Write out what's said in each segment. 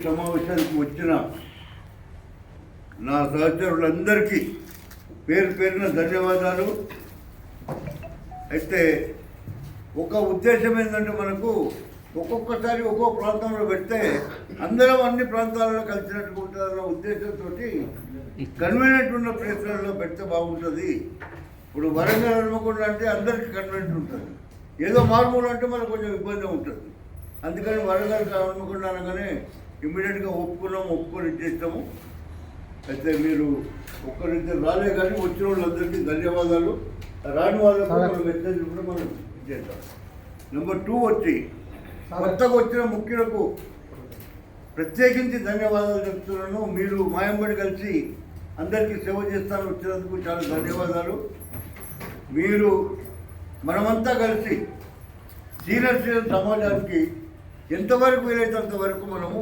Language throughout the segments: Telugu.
సమావేశానికి వచ్చిన నా సహచరులందరికీ పేరు పేరున ధన్యవాదాలు. అయితే ఒక ఉద్దేశం ఏంటంటే, మనకు ఒక్కొక్కసారి ఒక్కో ప్రాంతంలో పెడితే అందరం అన్ని ప్రాంతాలలో కలిసినట్టు ఉంటుందన్న ఉద్దేశంతో కన్వీనియంట్ ఉన్న ప్లేస్లలో పెడితే బాగుంటుంది. ఇప్పుడు వరంగల్ హనుమకొండ అంటే అందరికీ కన్వీనియంట్ ఉంటుంది, ఏదో మారుమూలు అంటే మనకు కొంచెం ఇబ్బంది ఉంటుంది. అందుకని వరంగల్ హనుమకొండ అనగానే ఇమ్మీడియట్గా ఒప్పుకొని ఇచ్చేస్తాము. అయితే మీరు ఒక్కరిద్దరు రాలే కానీ వచ్చిన వాళ్ళందరికీ ధన్యవాదాలు. రాని వాళ్ళకు మనం మెసేజ్ కూడా మనం ఇచ్చేస్తాం. నెంబర్ 2 వచ్చి కొత్తగా వచ్చిన ముఖ్యులకు ప్రత్యేకించి ధన్యవాదాలు చెప్తున్నాను. మీరు మాయంబడి కలిసి అందరికీ సేవ చేస్తాను వచ్చినందుకు చాలా ధన్యవాదాలు. మీరు మనమంతా కలిసి సీనియర్ సిటిజన్ సమాజానికి ఎంతవరకు వీలైతే అంతవరకు మనము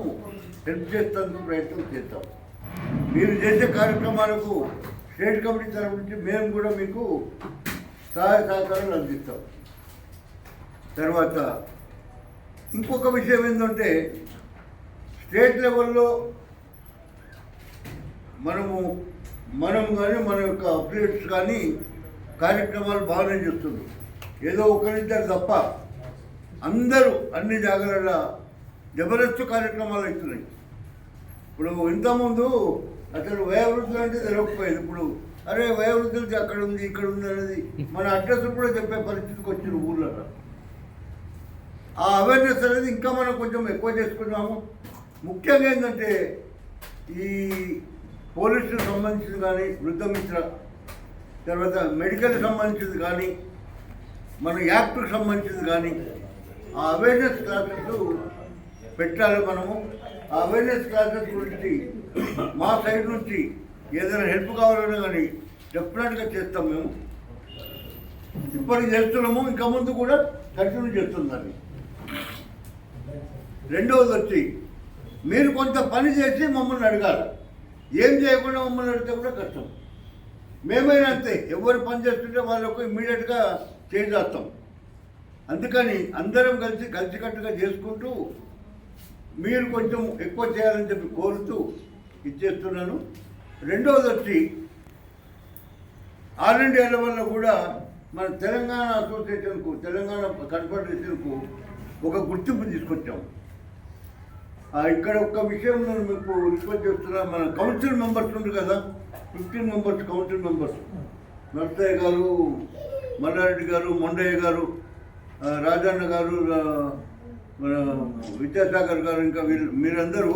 హెల్ప్ చేసేందుకు ప్రయత్నం చేస్తాం. మీరు చేసే కార్యక్రమాలకు స్టేట్ కమిటీ తరఫు నుంచి మేము కూడా మీకు సహాయ సహకారాలు అందిస్తాం. తర్వాత ఇంకొక విషయం ఏంటంటే, స్టేట్ లెవెల్లో మనం కానీ మన యొక్క అప్డేట్స్ కానీ కార్యక్రమాలు బాగానే చేస్తున్నారు. ఏదో ఒకరిద్దరు తప్ప అందరూ అన్ని జాగ్రత్తల జబర్దస్త్ కార్యక్రమాలు అవుతున్నాయి. ఇప్పుడు ఇంతకుముందు అసలు వయోవృద్ధులు అంటే తెలియకపోయేది. ఇప్పుడు అరే వయోవృద్ధులకి అక్కడ ఉంది ఇక్కడ ఉంది అనేది మన అడ్రస్ కూడా చెప్పే పరిస్థితికి వచ్చిన ఊళ్ళో. ఆ అవేర్నెస్ అనేది ఇంకా మనం కొంచెం ఎక్కువ చేసుకున్నాము. ముఖ్యంగా ఏంటంటే, ఈ పోలీసులకు సంబంధించింది కానీ, వృద్ధమిత్ర, తర్వాత మెడికల్కి సంబంధించింది కానీ, మన యాక్ట్కి సంబంధించింది కానీ ఆ అవేర్నెస్ క్లాసెస్ పెట్టాలి. మనము ఆ అవేర్నెస్ క్లాసెస్ గురించి మా సైడ్ నుంచి ఏదైనా హెల్ప్ కావాలన్నా కానీ డెఫినెట్గా చేస్తాం. మేము ఇప్పటికి చేస్తున్నాము, ఇంకా ముందు కూడా కంటిన్యూ చేస్తుందని. రెండవది వచ్చి మీరు కొంత పని చేసి మమ్మల్ని అడగాలి. ఏం చేయకుండా మమ్మల్ని అడిగితే కూడా కష్టం. మేమైనా అంతే, ఎవరు పని చేస్తుంటే వాళ్ళకు ఇమ్మీడియట్గా చేస్తాం. అందుకని అందరం కలిసికట్టుగా చేసుకుంటూ మీరు కొంచెం ఎక్కువ చేయాలని చెప్పి కోరుతూ ఇచ్చేస్తున్నాను. రెండవది వచ్చి ఆల్ ఇండియా లెవెల్లో కూడా మన తెలంగాణ అసోసియేషన్కు, తెలంగాణ కన్ఫెడరేషన్కు ఒక గుర్తింపు తీసుకొచ్చాము. ఇక్కడ ఒక్క విషయం నేను మీకు రిక్వెస్ట్ చేస్తున్నా. మన కౌన్సిల్ మెంబర్స్ ఉంది కదా, 15 మెంబర్స్ కౌన్సిల్ మెంబర్స్, నర్సయ్య గారు, మల్లారెడ్డి గారు, మొండయ్య గారు, రాజన్న గారు, మన విద్యాసాగర్ గారు, ఇంకా మీరందరూ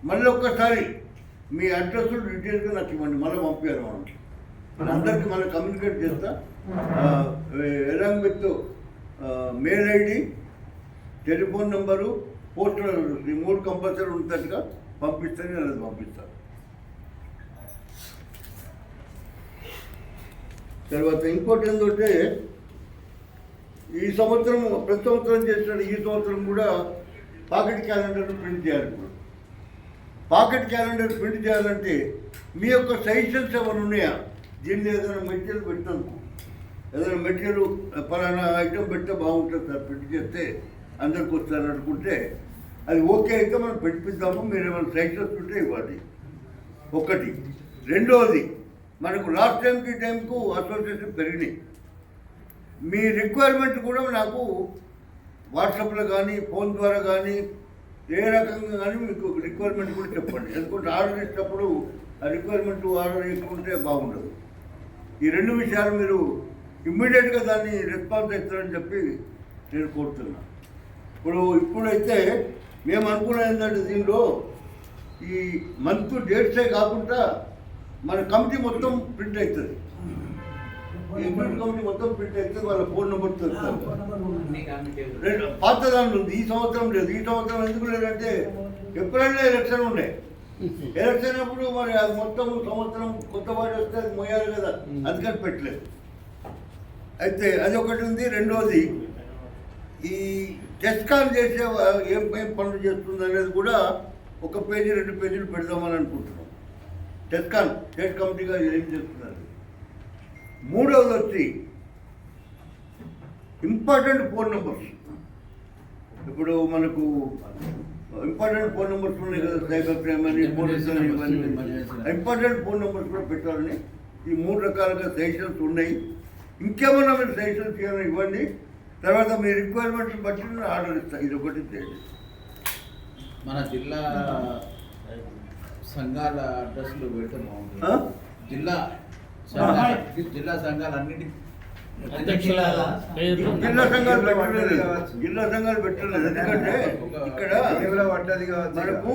మళ్ళీ ఒక్కసారి మీ అడ్రస్లు డీటెయిల్గా నాకు ఇవ్వండి. మళ్ళీ పంపించారు. మనం అందరికీ మళ్ళీ కమ్యూనికేట్ చేస్తా. Along with male ID, telephone number, postal address, ఈ 3 కంపల్సరీ ఉన్నట్టుగా పంపిస్తాను. నేను అది పంపిస్తాను. తర్వాత ఇంకోటి ఏంటంటే, ఈ సంవత్సరం ప్రతి సంవత్సరం చేసినట్టు ఈ సంవత్సరం కూడా పాకెట్ క్యాలెండర్ ప్రింట్ చేయాలి. ఇప్పుడు పాకెట్ క్యాలెండర్ ప్రింట్ చేయాలంటే మీ యొక్క సజెషన్స్ ఏమైనా ఉన్నాయా? దీన్ని ఏదైనా మెటీరియల్ పెట్టాను, ఏదైనా మెటీరియల్ ఫలానా ఐటమ్ పెడితే బాగుంటుంది సార్, ప్రింట్ చేస్తే అందరికి వస్తారు అనుకుంటే అది ఓకే అయితే మనం పెట్టిద్దాము. మీరు ఏమైనా సజెషన్స్ ఉంటే ఇవ్వాలి. ఒకటి. రెండవది, మనకు లాస్ట్ టైంకు అసోసియేషన్ పెరిగినాయి. మీ రిక్వైర్మెంట్ కూడా నాకు వాట్సాప్లో కానీ, ఫోన్ ద్వారా కానీ, ఏ రకంగా కానీ మీకు రిక్వైర్మెంట్ కూడా చెప్పండి. ఎందుకంటే ఆర్డర్ ఇచ్చినప్పుడు ఆ రిక్వైర్మెంట్ ఆర్డర్ చేసుకుంటే బాగుండదు. ఈ 2 విషయాలు మీరు ఇమ్మీడియట్గా దాన్ని రెస్పాన్స్ ఇస్తారని చెప్పి నేను కోరుతున్నాను. ఇప్పుడైతే మేము అనుకున్నది ఏంటంటే, దీనిలో ఈ మంత్ డేట్సే కాకుండా మన కమిటీ మొత్తం ప్రింట్ అవుతుంది. కమిటీ మొత్తం ప్రింట్ అయితే వాళ్ళ ఫోన్ నెంబర్ తెలుస్తారు. పాత దాంట్లో ఉంది, ఈ సంవత్సరం లేదు. ఈ సంవత్సరం ఎందుకు లేదంటే ఎప్పుడైనా ఎలక్షన్ ఉండే, ఎలక్షన్ అప్పుడు మరి అది మొత్తం సంవత్సరం కొత్త వాటి వస్తే అది మోయాలి కదా, అందుకని పెట్టలేదు. అయితే అది ఒకటి ఉంది. రెండవది, ఈ టెస్కాన్ చేసే ఏం పనులు చేస్తుంది అనేది కూడా 1 పేజీ 2 పేజీలు పెడదామని అనుకుంటున్నాం. టెస్కాన్ స్టేట్ కమిటీగా ఏం చేస్తున్నారు. మూడవది వచ్చి ఇంపార్టెంట్ ఫోన్ నెంబర్స్. ఇప్పుడు మనకు ఇంపార్టెంట్ ఫోన్ నెంబర్స్ ఉన్నాయి కదా, సైబర్ క్రైమ్ అని, పోలీస్ అని, ఇవన్నీ ఇంపార్టెంట్ ఫోన్ నెంబర్స్ కూడా పెట్టాలని ఈ 3 రకాలుగా సజెషన్స్ ఉన్నాయి. ఇంకేమన్నా మీరు సజెషన్స్ ఏమైనా ఇవ్వండి, తర్వాత మీ రిక్వైర్మెంట్ని బట్టి నేను ఆర్డర్ ఇస్తాను. ఇది ఒకటి చేయండి. మన జిల్లా సంఘాల అడ్రస్లు పెడితే బాగుంటుంది. జిల్లా సంఘాలు అన్నిటి జిల్లా సంఘాలు పెట్టలేదు. ఎందుకంటే ఇక్కడ మనకు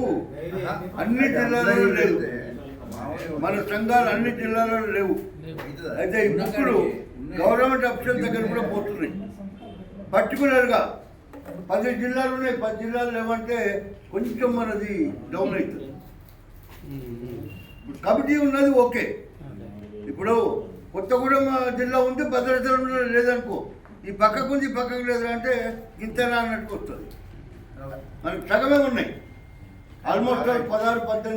అన్ని జిల్లాలలో లేవు, మన సంఘాలు అన్ని జిల్లాలలో లేవు. అయితే ఇప్పుడు గవర్నమెంట్ ఆఫీసర్ దగ్గర కూడా పోతున్నాయి. పర్టికులర్గా 10 జిల్లాలు ఉన్నాయి, 10 జిల్లాలు లేవంటే కొంచెం మనది డౌన్ అవుతుంది. కమిటీ ఉన్నది ఓకే. ఇప్పుడు కొత్తగూడెం జిల్లా ఉంది, భద్రాచలంలో లేదనుకో, ఈ పక్కకు ఉంది పక్కకు లేదు అంటే ఇంతనా అన్నట్టు వస్తుంది. మనకు సగమే ఉన్నాయి. ఆల్మోస్ట్ 16-18